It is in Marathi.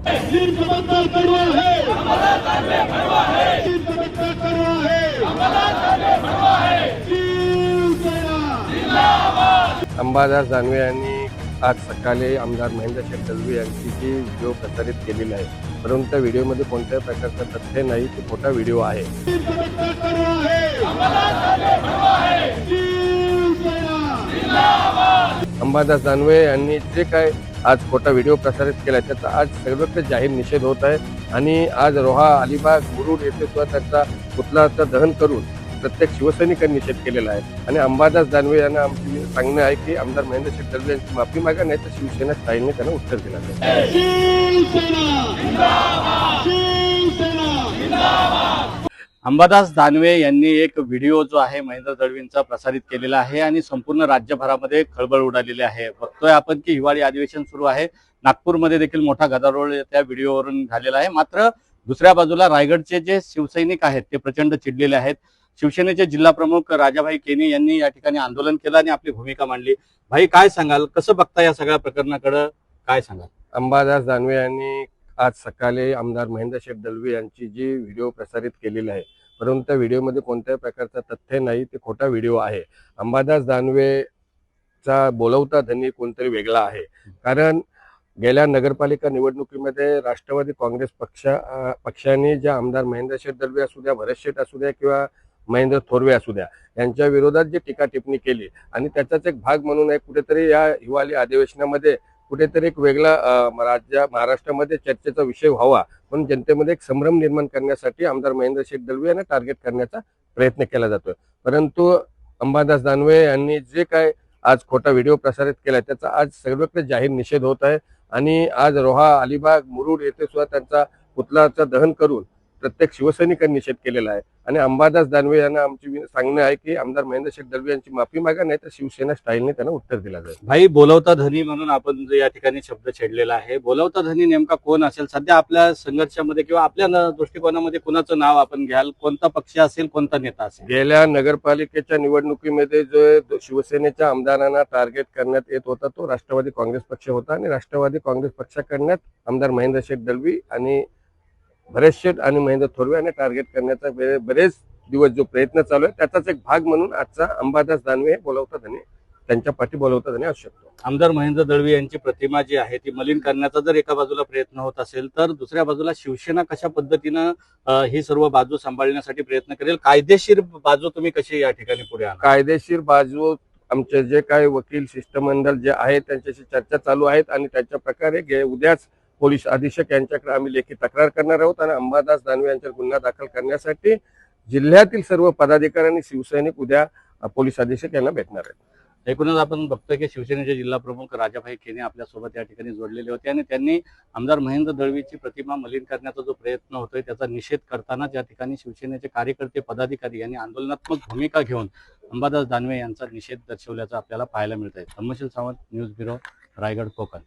वीर समजदार कड़वा है, वीर समजदार कड़वा है, शिवसेना अंबादास दानवे यांनी आज सकाळी आमदार महेंद्र शेठ दळवी यांची जी व्हिडिओ प्रसारित केलेली आहे, परंतु त्या व्हिडिओमध्ये कोणत्याही प्रकारचं तथ्य नाही, तो खोटा व्हिडिओ आहे. वीर समजदार कड़वा है, शिवसेना अंबादास दानवे यांनी जे काय आज खोटा व्हिडिओ प्रसारित केला त्याचा आज सर्वत्र जाहीर निषेध होत आहे. आणि आज रोहा, अलिबाग, मुरुड येथे सुद्धा त्याचा पुतळ्याचं दहन करून प्रत्येक शिवसैनिकांनी निषेध केलेला आहे. आणि अंबादास दानवे यांना आमची सांगणं आहे की आमदार महेंद्र शेठ दळवी यांची माफी मागा, नाही तर शिवसेना स्टाईलने त्यांना उत्तर दिलं जाईल. अंबादास दानवे यांनी एक व्हिडिओ जो आहे महेंद्र दळवींचा प्रसारित केलेला आहे आणि संपूर्ण राज्यभरामध्ये खळबळ उडालेली आहे. बघतोय आपण की हिवाळी अधिवेशन सुरू आहे. नागपूरमध्ये देखील मोठा गदारोळ त्या व्हिडिओवरून झालेला आहे. मात्र दुसऱ्या बाजूला रायगडचे जे शिवसैनिक आहेत ते प्रचंड चिडलेले आहेत. शिवसेनेचे जिल्हा प्रमुख राजाभाई केनी यांनी या ठिकाणी आंदोलन केलं आणि आपली भूमिका मांडली. भाई, काय सांगाल, कसं बघता या सगळ्या प्रकरणाकडे, काय सांगाल? अंबादास दानवे यांनी आज सकाळी आमदार महेंद्र शेठ दळवी यांची जी व्हिडिओ प्रसारित केलेली आहे, परंतु त्या व्हिडिओमध्ये कोणत्याही प्रकारचं तथ्य नाही, ते खोटा व्हिडिओ आहे. अंबादास दानवेचा बोलवता धनी कोणतरी वेगळा आहे. कारण गेल्या नगरपालिका निवडणुकीमध्ये राष्ट्रवादी काँग्रेस पक्षाने ज्या आमदार महेंद्र शेठ दळवी असू द्या, भरत शेठ असू द्या किंवा महेंद्र थोरवे असू द्या, यांच्या विरोधात जी टीका टिप्पणी केली आणि त्याचाच एक भाग म्हणून एक कुठेतरी या हिवाळी अधिवेशनामध्ये कुठेतरी एक वेगळा महाराष्ट्रामध्ये चर्चेचा विषय व्हावा म्हणून जनतेमध्ये एक संभ्रम निर्माण करण्यासाठी आमदार महेंद्र शेठ दळवी यांना टार्गेट करण्याचा प्रयत्न केला जातोय. परंतु अंबादास दानवे यांनी जे काय आज खोटा व्हिडिओ प्रसारित केला त्याचा आज सर्वत्र जाहीर निषेध होत आहे. आणि आज रोहा, अलिबाग, मुरुड येथे सुद्धा त्यांचा पुतळ्याचं दहन करून प्रत्येक शिवसैनिकांनी निषेध केलेला आहे. आणि अंबादास दानवे यांना आमची सांगणं आहे की आमदार महेंद्र शेठ दळवी यांची माफी मागा, नाही तर शिवसेना स्टाईलने त्यांना उत्तर दिलं जाईल. भाई, बोलवता धनी म्हणून आपण जे या ठिकाणी शब्द छेडलेला आहे, बोलवता धनी नेमका कोण असेल सध्या आपल्या संघर्षामध्ये किंवा आपल्या दृष्टिकोनामध्ये? कोणाचं नाव आपण घ्याल? कोणता पक्ष असेल, कोणता नेता असेल? गेल्या नगरपालिकेच्या निवडणुकीमध्ये जो शिवसेनेच्या आमदारांना टार्गेट करण्यात येत होता तो राष्ट्रवादी काँग्रेस पक्ष होता. आणि राष्ट्रवादी काँग्रेस पक्षाकडण्यात आमदार महेंद्र शेठ दळवी आणि भरत शेठ आणि महेंद्र थोरवे यांना टार्गेट करण्याचा बरेच दिवस जो प्रयत्न चालू आहे त्याचाच एक भाग म्हणून आजचा अंबादास दानवे बोलवता धनी, त्यांच्या पाठी बोलवता धनी असू शकतो. आमदार महेंद्र दळवी यांची प्रतिमा जी आहे ती मलिन करण्याचा जर एका बाजूला प्रयत्न होत असेल, तर दुसऱ्या बाजूला शिवसेना कशा पद्धतीनं ही सर्व बाजू सांभाळण्यासाठी प्रयत्न करेल? कायदेशीर बाजू तुम्ही कशी या ठिकाणी पुढे आणा? कायदेशीर बाजू आमचे जे काही वकील शिष्टमंडळ जे आहे त्यांच्याशी चर्चा चालू आहेत आणि त्याच्या प्रकारे उद्याच पोलीस अधीक्षक यांच्याकडे आम्ही लेखी तक्रार करणार आहोत. आणि अंबादास दानवे यांच्यावर गुन्हा दाखल करण्यासाठी जिल्ह्यातील सर्व पदाधिकारी आणि शिवसैनिक उद्या पोलीस अधीक्षक यांना भेटणार आहेत. एकूणच आपण बघतोय की शिवसेनेचे जिल्हा प्रमुख राजाभाई केनी आपल्यासोबत या ठिकाणी जोडलेले होते आणि त्यांनी आमदार महेंद्र दळवीची प्रतिमा मलिन करण्याचा जो प्रयत्न होतोय त्याचा निषेध करताना या ठिकाणी शिवसेनेचे कार्यकर्ते, पदाधिकारी यांनी आंदोलनात्मक भूमिका घेऊन अंबादास दानवे यांचा निषेध दर्शवल्याचं आपल्याला पाहायला मिळत आहे. धर्मशील सावंत, न्यूज ब्युरो, रायगड, कोकण.